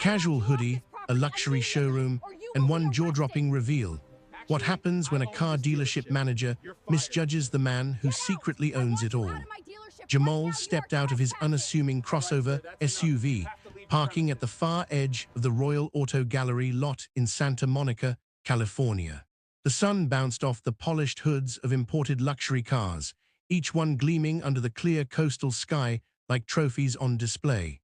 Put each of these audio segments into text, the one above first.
casual hoodie, a luxury showroom, and one jaw-dropping reveal. What happens when a car dealership manager misjudges the man who secretly owns it all? Jamal stepped out of his unassuming crossover SUV, parking at the far edge of the Royal Auto Gallery lot in Santa Monica, California. The sun bounced off the polished hoods of imported luxury cars, each one gleaming under the clear coastal sky like trophies on display.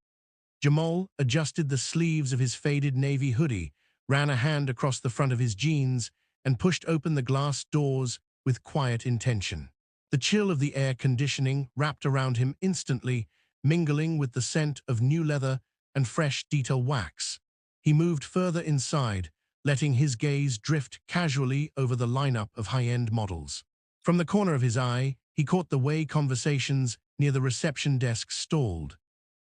Jamal adjusted the sleeves of his faded navy hoodie, ran a hand across the front of his jeans, and pushed open the glass doors with quiet intention. The chill of the air conditioning wrapped around him instantly, mingling with the scent of new leather and fresh detail wax. He moved further inside, letting his gaze drift casually over the lineup of high-end models. From the corner of his eye, he caught the way conversations near the reception desk stalled.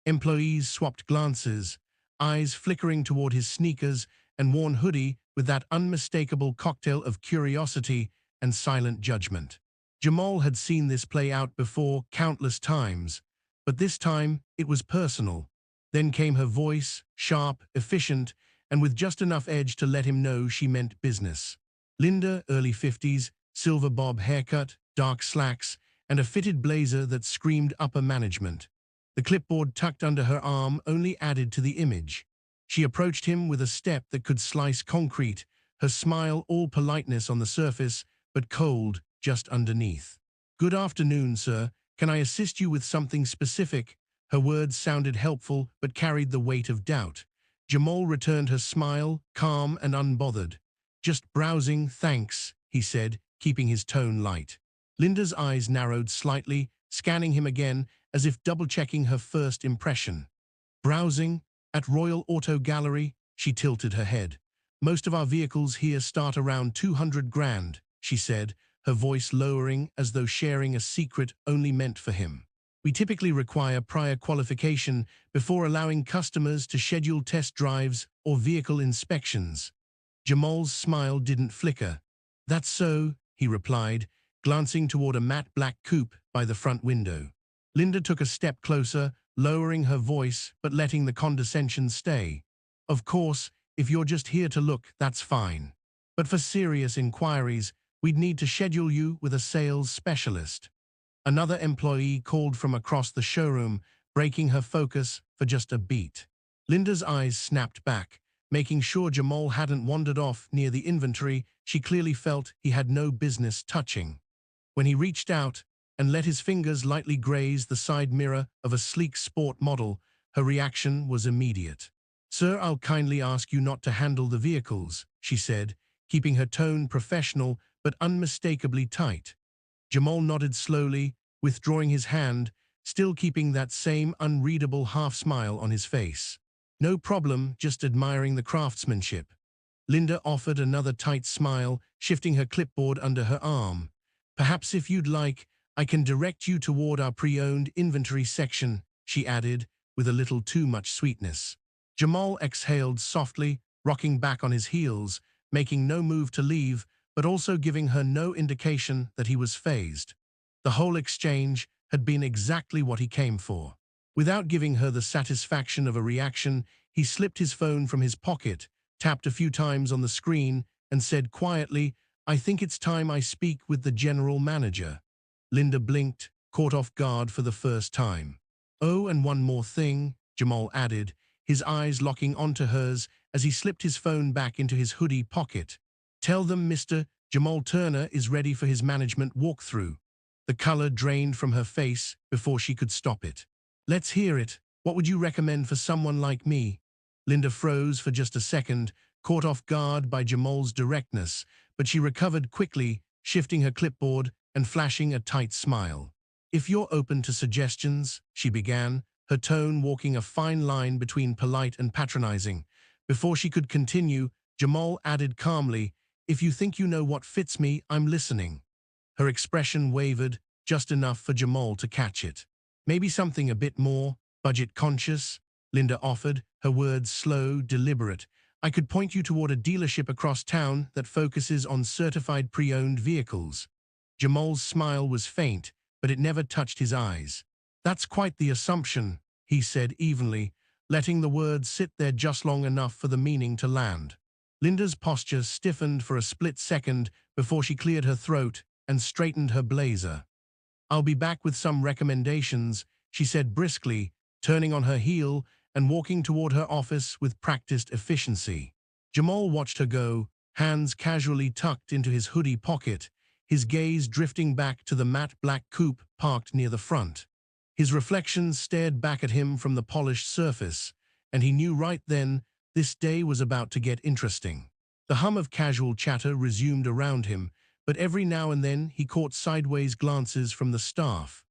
Employees swapped glances, eyes flickering toward his sneakers and worn hoodie with that unmistakable cocktail of curiosity and silent judgment. Jamal had seen this play out before countless times, but this time it was personal. Then came her voice, sharp, efficient, and with just enough edge to let him know she meant business. Linda, early 50s, silver bob haircut, dark slacks, and a fitted blazer that screamed upper management. The clipboard tucked under her arm only added to the image. She approached him with a step that could slice concrete, her smile all politeness on the surface, but cold just underneath. "Good afternoon, sir. Can I assist you with something specific?" Her words sounded helpful, but carried the weight of doubt. Jamal returned her smile, calm and unbothered. "Just browsing, thanks," he said, keeping his tone light. Linda's eyes narrowed slightly, scanning him again as if double-checking her first impression. "Browsing? At Royal Auto Gallery?" She tilted her head. "Most of our vehicles here start around 200 grand, she said, her voice lowering as though sharing a secret only meant for him. "We typically require prior qualification before allowing customers to schedule test drives or vehicle inspections." Jamal's smile didn't flicker. "That's so," he replied, glancing toward a matte black coupe by the front window. Linda took a step closer, lowering her voice but letting the condescension stay. "Of course, if you're just here to look, that's fine. But for serious inquiries, we'd need to schedule you with a sales specialist." Another employee called from across the showroom, breaking her focus for just a beat. Linda's eyes snapped back, making sure Jamal hadn't wandered off near the inventory she clearly felt he had no business touching. When he reached out and let his fingers lightly graze the side mirror of a sleek sport model, her reaction was immediate. "Sir, I'll kindly ask you not to handle the vehicles," she said, keeping her tone professional but unmistakably tight. Jamal nodded slowly, withdrawing his hand, still keeping that same unreadable half-smile on his face. "No problem, just admiring the craftsmanship." Linda offered another tight smile, shifting her clipboard under her arm. "Perhaps if you'd like, I can direct you toward our pre-owned inventory section," she added, with a little too much sweetness. Jamal exhaled softly, rocking back on his heels, making no move to leave, but also giving her no indication that he was fazed. The whole exchange had been exactly what he came for. Without giving her the satisfaction of a reaction, he slipped his phone from his pocket, tapped a few times on the screen, and said quietly, "I think it's time I speak with the general manager." Linda blinked, caught off guard for the first time. "Oh, and one more thing," Jamal added, his eyes locking onto hers as he slipped his phone back into his hoodie pocket. "Tell them Mr. Jamal Turner is ready for his management walkthrough." The color drained from her face before she could stop it. "Let's hear it. What would you recommend for someone like me?" Linda froze for just a second, caught off guard by Jamal's directness, but she recovered quickly, shifting her clipboard and flashing a tight smile. "If you're open to suggestions," she began, her tone walking a fine line between polite and patronizing. Before she could continue, Jamal added calmly, "If you think you know what fits me, I'm listening." Her expression wavered, just enough for Jamal to catch it. "Maybe something a bit more budget-conscious," Linda offered, her words slow, deliberate. "I could point you toward a dealership across town that focuses on certified pre-owned vehicles." Jamal's smile was faint, but it never touched his eyes. "That's quite the assumption," he said evenly. letting the words sit there just long enough for the meaning to land. Linda's posture stiffened for a split second before she cleared her throat and straightened her blazer. "I'll be back with some recommendations," she said briskly, turning on her heel and walking toward her office with practiced efficiency. Jamal watched her go, hands casually tucked into his hoodie pocket, his gaze drifting back to the matte black coupe parked near the front. His reflection stared back at him from the polished surface, and he knew right then this day was about to get interesting. The hum of casual chatter resumed around him, but every now and then he caught sideways glances from the staff.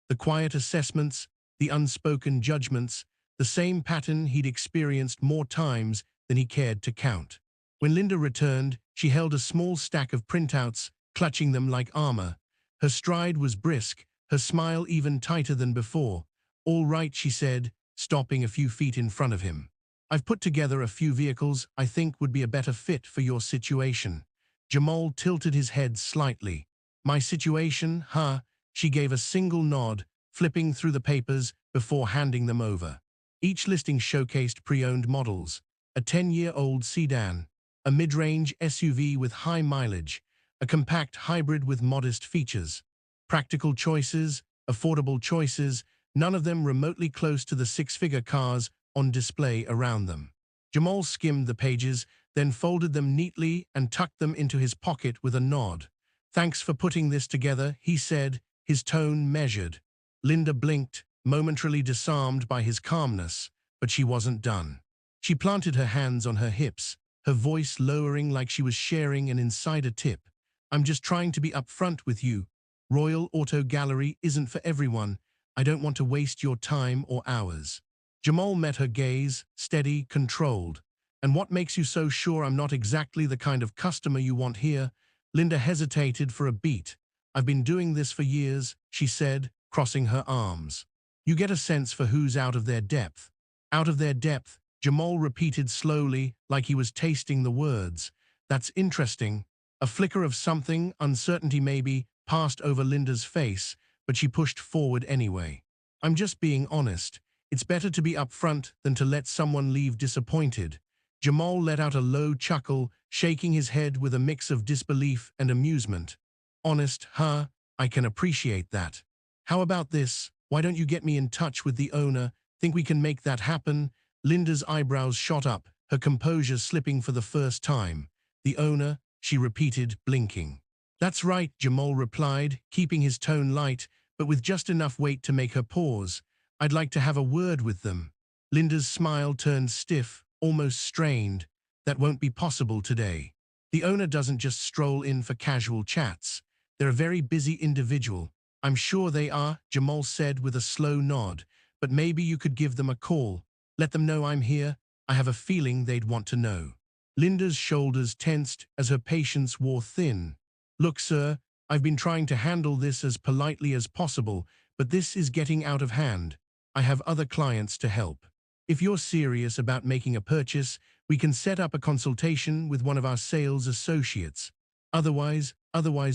The quiet assessments, the unspoken judgments, the same pattern he'd experienced more times than he cared to count. When Linda returned, she held a small stack of printouts, clutching them like armor. Her stride was brisk, her smile even tighter than before. "All right," she said, stopping a few feet in front of him. "I've put together a few vehicles I think would be a better fit for your situation." Jamal tilted his head slightly. "My situation, huh?" She gave a single nod, flipping through the papers before handing them over. Each listing showcased pre-owned models: a 10-year-old sedan, a mid-range SUV with high mileage, a compact hybrid with modest features. Practical choices, affordable choices, none of them remotely close to the six-figure cars on display around them. Jamal skimmed the pages, then folded them neatly and tucked them into his pocket with a nod. "Thanks for putting this together," he said, his tone measured. Linda blinked, momentarily disarmed by his calmness, but she wasn't done. She planted her hands on her hips, her voice lowering like she was sharing an insider tip. "I'm just trying to be upfront with you. Royal Auto Gallery isn't for everyone. I don't want to waste your time or hours." Jamal met her gaze, steady, controlled. "And what makes you so sure I'm not exactly the kind of customer you want here?" Linda hesitated for a beat. "I've been doing this for years," she said, crossing her arms. "You get a sense for who's out of their depth." "Out of their depth," Jamal repeated slowly, like he was tasting the words. "That's interesting." A flicker of something, uncertainty maybe, passed over Linda's face, but she pushed forward anyway. "I'm just being honest. It's better to be upfront than to let someone leave disappointed." Jamal let out a low chuckle, shaking his head with a mix of disbelief and amusement. "Honest, huh? I can appreciate that. How about this? Why don't you get me in touch with the owner? Think we can make that happen?" Linda's eyebrows shot up, her composure slipping for the first time. "The owner?" she repeated, blinking. "That's right," Jamal replied, keeping his tone light, but with just enough weight to make her pause. "I'd like to have a word with them." Linda's smile turned stiff, almost strained. "That won't be possible today. The owner doesn't just stroll in for casual chats. They're a very busy individual." "I'm sure they are," Jamal said with a slow nod. "But maybe you could give them a call. Let them know I'm here. I have a feeling they'd want to know." Linda's shoulders tensed as her patience wore thin. "Look, sir, I've been trying to handle this as politely as possible, but this is getting out of hand. I have other clients to help. If you're serious about making a purchase, we can set up a consultation with one of our sales associates. Otherwise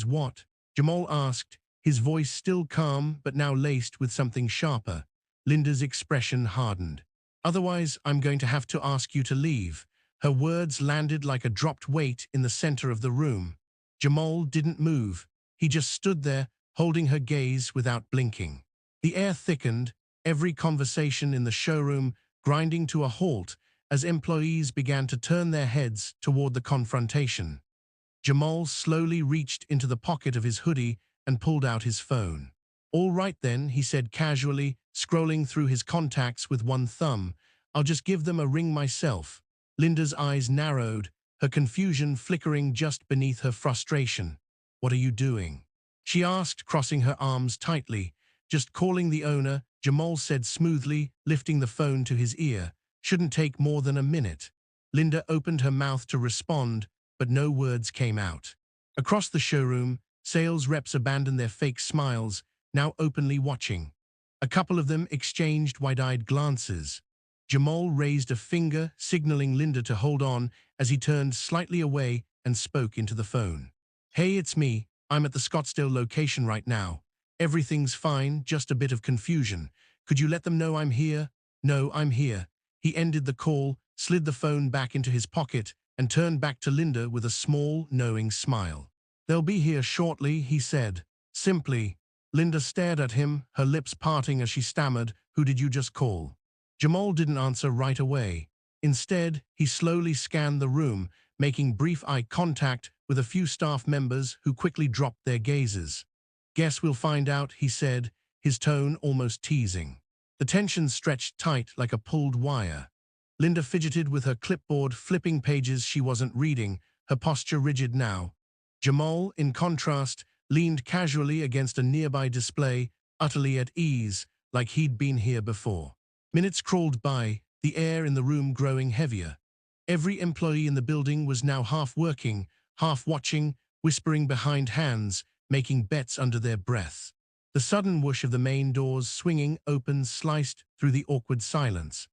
what?" Jamal asked, his voice still calm but now laced with something sharper. Linda's expression hardened. "Otherwise, I'm going to have to ask you to leave." Her words landed like a dropped weight in the center of the room. Jamal didn't move. He just stood there, holding her gaze without blinking. The air thickened, every conversation in the showroom grinding to a halt as employees began to turn their heads toward the confrontation. Jamal slowly reached into the pocket of his hoodie and pulled out his phone. "All right then," he said casually, scrolling through his contacts with one thumb. "I'll just give them a ring myself." Linda's eyes narrowed, her confusion flickering just beneath her frustration. "What are you doing?" she asked, crossing her arms tightly. "Just calling the owner," Jamal said smoothly, lifting the phone to his ear. "Shouldn't take more than a minute." Linda opened her mouth to respond, but no words came out. Across the showroom, sales reps abandoned their fake smiles, now openly watching. A couple of them exchanged wide-eyed glances. Jamal raised a finger, signaling Linda to hold on as he turned slightly away and spoke into the phone. "Hey, it's me. I'm at the Scottsdale location right now. Everything's fine, just a bit of confusion. Could you let them know I'm here?" "No, I'm here." He ended the call, slid the phone back into his pocket, and turned back to Linda with a small, knowing smile. "They'll be here shortly," he said. Simply. Linda stared at him, her lips parting as she stammered, "Who did you just call?" Jamal didn't answer right away. Instead, he slowly scanned the room, making brief eye contact with a few staff members who quickly dropped their gazes. "Guess we'll find out," he said, his tone almost teasing. The tension stretched tight like a pulled wire. Linda fidgeted with her clipboard, flipping pages she wasn't reading, her posture rigid now. Jamal, in contrast, leaned casually against a nearby display, utterly at ease, like he'd been here before. Minutes crawled by, the air in the room growing heavier. Every employee in the building was now half working, half watching, whispering behind hands, making bets under their breath. The sudden whoosh of the main doors swinging open sliced through the awkward silence.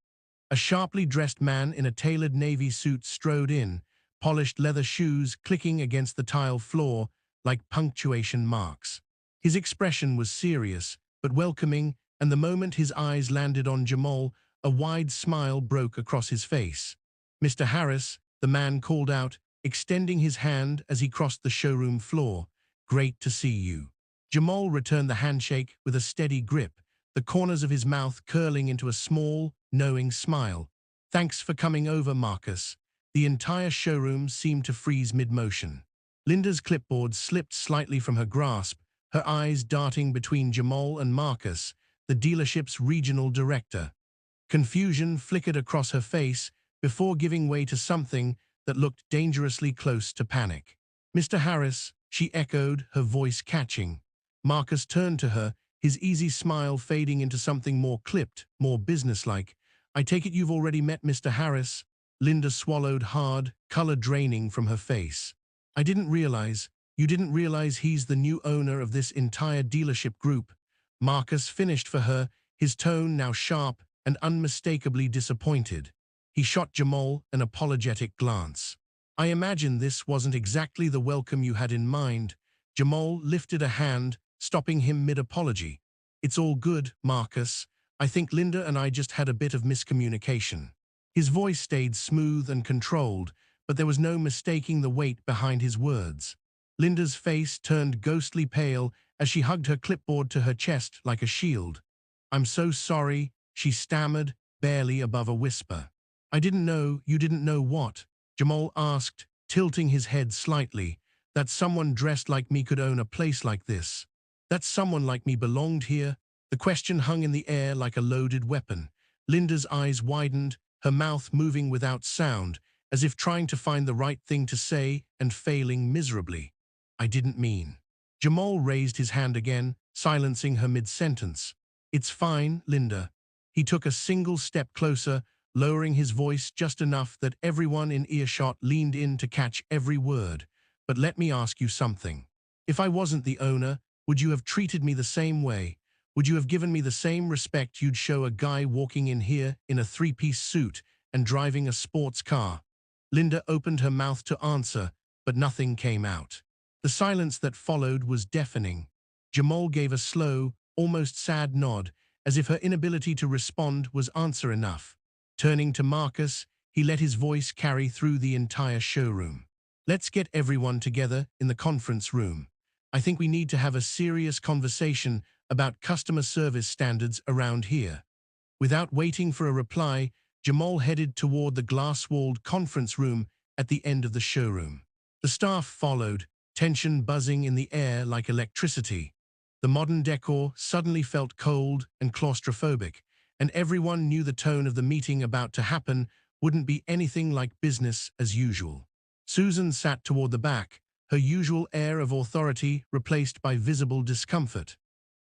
A sharply dressed man in a tailored navy suit strode in, polished leather shoes clicking against the tile floor like punctuation marks. His expression was serious, but welcoming, and the moment his eyes landed on Jamal, a wide smile broke across his face. "Mr. Harris," the man called out, extending his hand as he crossed the showroom floor. "Great to see you." Jamal returned the handshake with a steady grip, the corners of his mouth curling into a small, knowing smile. "Thanks for coming over, Marcus." The entire showroom seemed to freeze mid-motion. Linda's clipboard slipped slightly from her grasp, her eyes darting between Jamal and Marcus, the dealership's regional director. Confusion flickered across her face before giving way to something that looked dangerously close to panic. "Mr. Harris," she echoed, her voice catching. Marcus turned to her, his easy smile fading into something more clipped, more businesslike. "I take it you've already met Mr. Harris?" Linda swallowed hard, color draining from her face. "I didn't realize. You didn't realize he's the new owner of this entire dealership group." Marcus finished for her, his tone now sharp and unmistakably disappointed. He shot Jamal an apologetic glance. "I imagine this wasn't exactly the welcome you had in mind." Jamal lifted a hand, stopping him mid-apology. "It's all good, Marcus. I think Linda and I just had a bit of miscommunication." His voice stayed smooth and controlled, but there was no mistaking the weight behind his words. Linda's face turned ghostly pale as she hugged her clipboard to her chest like a shield. "I'm so sorry," she stammered, barely above a whisper. "I didn't know." "You didn't know what?" Jamal asked, tilting his head slightly. "That someone dressed like me could own a place like this. That someone like me belonged here." The question hung in the air like a loaded weapon. Linda's eyes widened, her mouth moving without sound, as if trying to find the right thing to say and failing miserably. "I didn't mean." Jamal raised his hand again, silencing her mid-sentence. "It's fine, Linda." He took a single step closer, lowering his voice just enough that everyone in earshot leaned in to catch every word. "But let me ask you something. If I wasn't the owner, would you have treated me the same way? Would you have given me the same respect you'd show a guy walking in here in a three-piece suit and driving a sports car?" Linda opened her mouth to answer, but nothing came out. The silence that followed was deafening. Jamal gave a slow, almost sad nod, as if her inability to respond was answer enough. Turning to Marcus, he let his voice carry through the entire showroom. "Let's get everyone together in the conference room. I think we need to have a serious conversation about customer service standards around here." Without waiting for a reply, Jamal headed toward the glass-walled conference room at the end of the showroom. The staff followed, tension buzzing in the air like electricity. The modern decor suddenly felt cold and claustrophobic, and everyone knew the tone of the meeting about to happen wouldn't be anything like business as usual. Susan sat toward the back, her usual air of authority replaced by visible discomfort.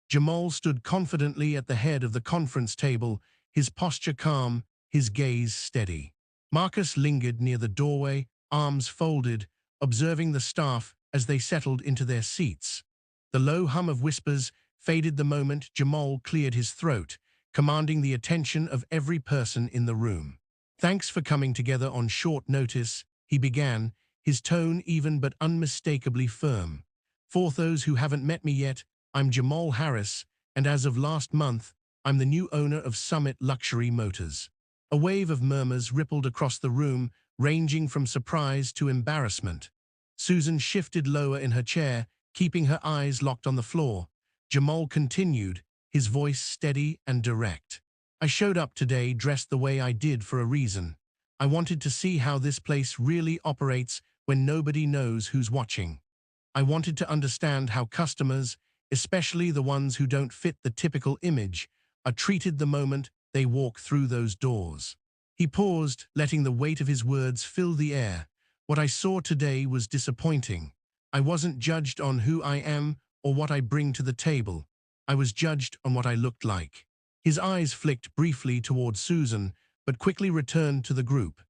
Jamal stood confidently at the head of the conference table, his posture calm, his gaze steady. Marcus lingered near the doorway, arms folded, observing the staff as they settled into their seats. The low hum of whispers faded the moment Jamal cleared his throat, commanding the attention of every person in the room. "Thanks for coming together on short notice," he began, his tone even but unmistakably firm. "For those who haven't met me yet, I'm Jamal Harris, and as of last month, I'm the new owner of Summit Luxury Motors." A wave of murmurs rippled across the room, ranging from surprise to embarrassment. Susan shifted lower in her chair, keeping her eyes locked on the floor. Jamal continued, his voice steady and direct. I showed up today dressed the way I did for a reason. I wanted to see how this place really operates when nobody knows who's watching. I wanted to understand how customers, especially the ones who don't fit the typical image, are treated the moment they walk through those doors. He paused, letting the weight of his words fill the air. What I saw today was disappointing. I wasn't judged on who I am or what I bring to the table. I was judged on what I looked like. His eyes flicked briefly toward Susan, but quickly returned to the group.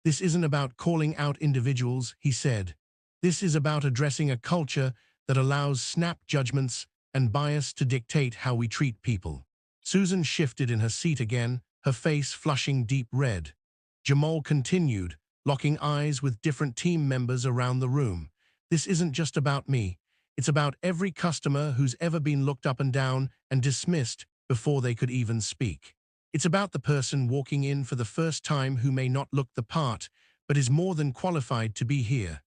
This isn't about calling out individuals, he said. This is about addressing a culture that allows snap judgments and bias to dictate how we treat people. Susan shifted in her seat again, her face flushing deep red. Jamal continued, locking eyes with different team members around the room. This isn't just about me. It's about every customer who's ever been looked up and down and dismissed before they could even speak. It's about the person walking in for the first time who may not look the part, but is more than qualified to be here.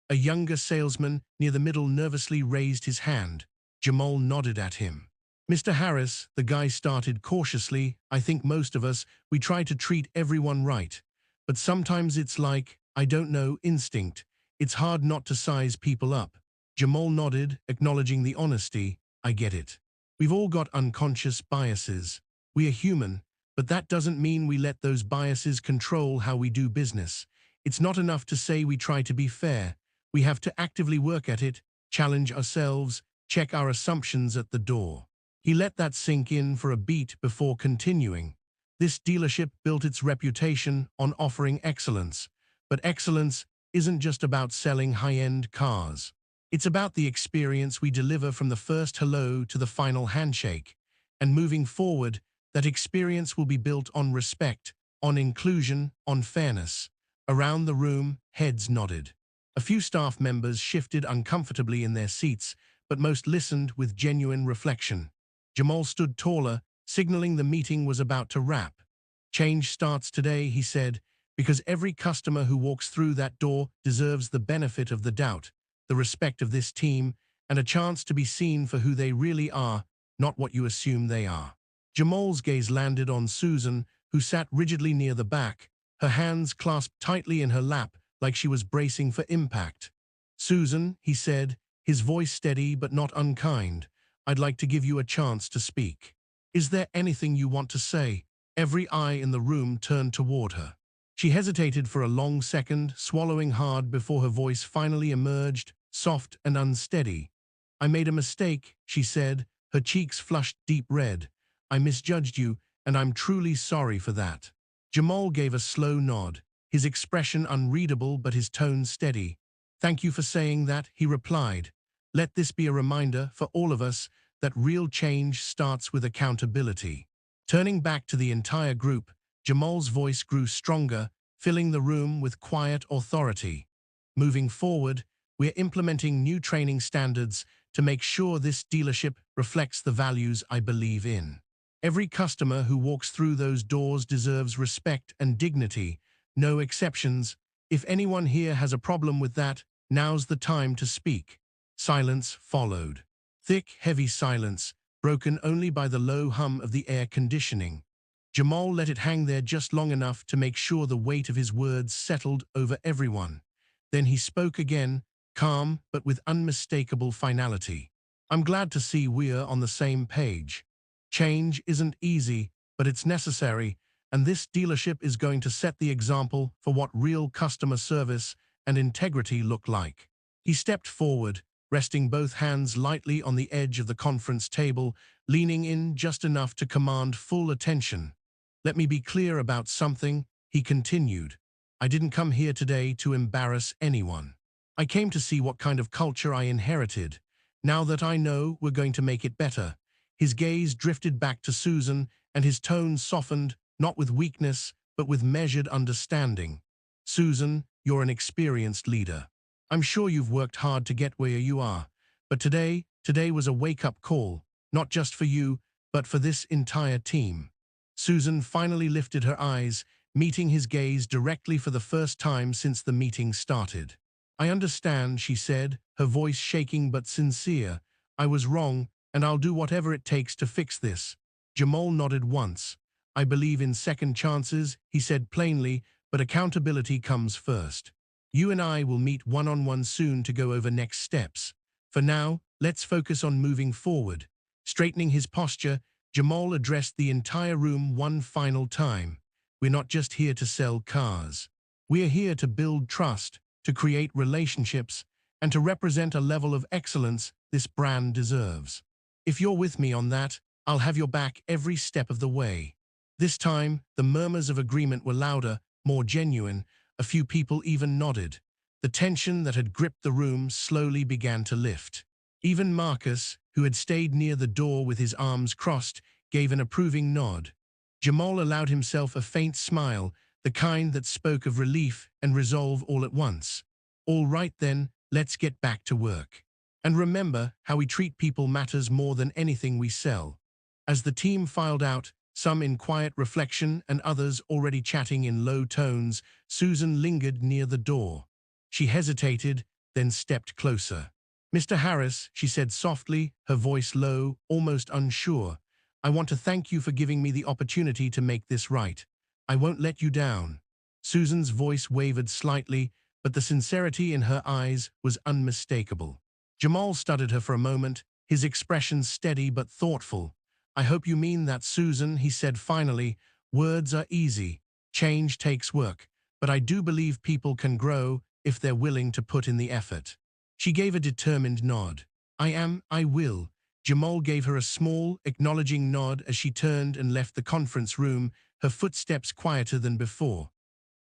A younger salesman near the middle nervously raised his hand. Jamal nodded at him. Mr. Harris, the guy started cautiously. I think most of us, we try to treat everyone right. But sometimes it's like, I don't know, instinct. It's hard not to size people up. Jamal nodded, acknowledging the honesty. I get it. We've all got unconscious biases. We are human, but that doesn't mean we let those biases control how we do business. It's not enough to say we try to be fair. We have to actively work at it, challenge ourselves, check our assumptions at the door. He let that sink in for a beat before continuing. This dealership built its reputation on offering excellence, but excellence isn't just about selling high-end cars. It's about the experience we deliver from the first hello to the final handshake. And moving forward, that experience will be built on respect, on inclusion, on fairness. Around the room, heads nodded. A few staff members shifted uncomfortably in their seats, but most listened with genuine reflection. Jamal stood taller, signaling the meeting was about to wrap. Change starts today, he said, because every customer who walks through that door deserves the benefit of the doubt, the respect of this team, and a chance to be seen for who they really are, not what you assume they are. Jamal's gaze landed on Susan, who sat rigidly near the back, her hands clasped tightly in her lap like she was bracing for impact. Susan, he said, his voice steady but not unkind, I'd like to give you a chance to speak. Is there anything you want to say? Every eye in the room turned toward her. She hesitated for a long second, swallowing hard before her voice finally emerged, soft and unsteady. I made a mistake, she said, her cheeks flushed deep red. I misjudged you, and I'm truly sorry for that. Jamal gave a slow nod, his expression unreadable but his tone steady. Thank you for saying that, he replied. Let this be a reminder for all of us that real change starts with accountability. Turning back to the entire group, Jamal's voice grew stronger, filling the room with quiet authority. Moving forward, we're implementing new training standards to make sure this dealership reflects the values I believe in. Every customer who walks through those doors deserves respect and dignity, no exceptions. If anyone here has a problem with that, now's the time to speak. Silence followed. Thick, heavy silence, broken only by the low hum of the air conditioning. Jamal let it hang there just long enough to make sure the weight of his words settled over everyone. Then he spoke again, calm but with unmistakable finality. I'm glad to see we're on the same page. Change isn't easy, but it's necessary, and this dealership is going to set the example for what real customer service and integrity look like. He stepped forward, resting both hands lightly on the edge of the conference table, leaning in just enough to command full attention. Let me be clear about something, he continued. I didn't come here today to embarrass anyone. I came to see what kind of culture I inherited. Now that I know, we're going to make it better. His gaze drifted back to Susan, and his tone softened, not with weakness, but with measured understanding. Susan, you're an experienced leader. I'm sure you've worked hard to get where you are, but today was a wake-up call, not just for you, but for this entire team. Susan finally lifted her eyes, meeting his gaze directly for the first time since the meeting started. "I understand," she said, her voice shaking but sincere. "I was wrong, and I'll do whatever it takes to fix this." Jamal nodded once. "I believe in second chances," he said plainly, "but accountability comes first. You and I will meet one-on-one soon to go over next steps. For now, let's focus on moving forward." Straightening his posture, Jamal addressed the entire room one final time. "We're not just here to sell cars. We're here to build trust, to create relationships, and to represent a level of excellence this brand deserves. If you're with me on that, I'll have your back every step of the way." This time, the murmurs of agreement were louder, more genuine. A few people even nodded. The tension that had gripped the room slowly began to lift. Even Marcus, who had stayed near the door with his arms crossed, gave an approving nod. Jamal allowed himself a faint smile, the kind that spoke of relief and resolve all at once. "All right then, let's get back to work. And remember, how we treat people matters more than anything we sell." As the team filed out, some in quiet reflection and others already chatting in low tones, Susan lingered near the door. She hesitated, then stepped closer. "Mr. Harris," she said softly, her voice low, almost unsure, "I want to thank you for giving me the opportunity to make this right. I won't let you down." Susan's voice wavered slightly, but the sincerity in her eyes was unmistakable. Jamal studied her for a moment, his expression steady but thoughtful. "I hope you mean that, Susan," he said finally. "Words are easy. Change takes work. But I do believe people can grow if they're willing to put in the effort." She gave a determined nod. I will." Jamal gave her a small, acknowledging nod as she turned and left the conference room, her footsteps quieter than before.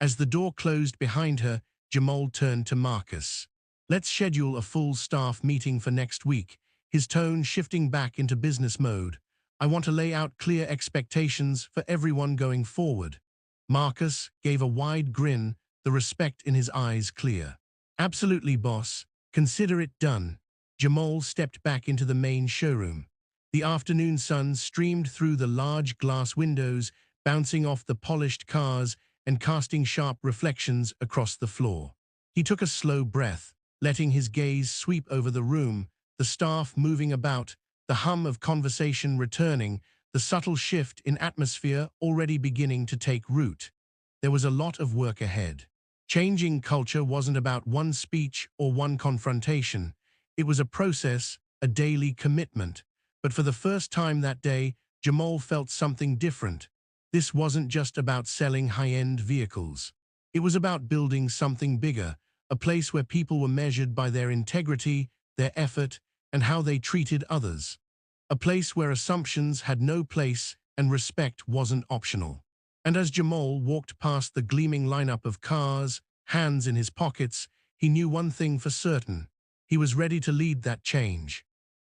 As the door closed behind her, Jamal turned to Marcus. "Let's schedule a full staff meeting for next week," his tone shifting back into business mode. "I want to lay out clear expectations for everyone going forward." Marcus gave a wide grin, the respect in his eyes clear. "Absolutely, boss. Consider it done." Jamal stepped back into the main showroom. The afternoon sun streamed through the large glass windows, bouncing off the polished cars and casting sharp reflections across the floor. He took a slow breath, letting his gaze sweep over the room, the staff moving about, the hum of conversation returning, the subtle shift in atmosphere already beginning to take root. There was a lot of work ahead. Changing culture wasn't about one speech or one confrontation. It was a process, a daily commitment. But for the first time that day, Jamal felt something different. This wasn't just about selling high-end vehicles. It was about building something bigger, a place where people were measured by their integrity, their effort, and how they treated others. A place where assumptions had no place and respect wasn't optional. And as Jamal walked past the gleaming lineup of cars, hands in his pockets, he knew one thing for certain. He was ready to lead that change.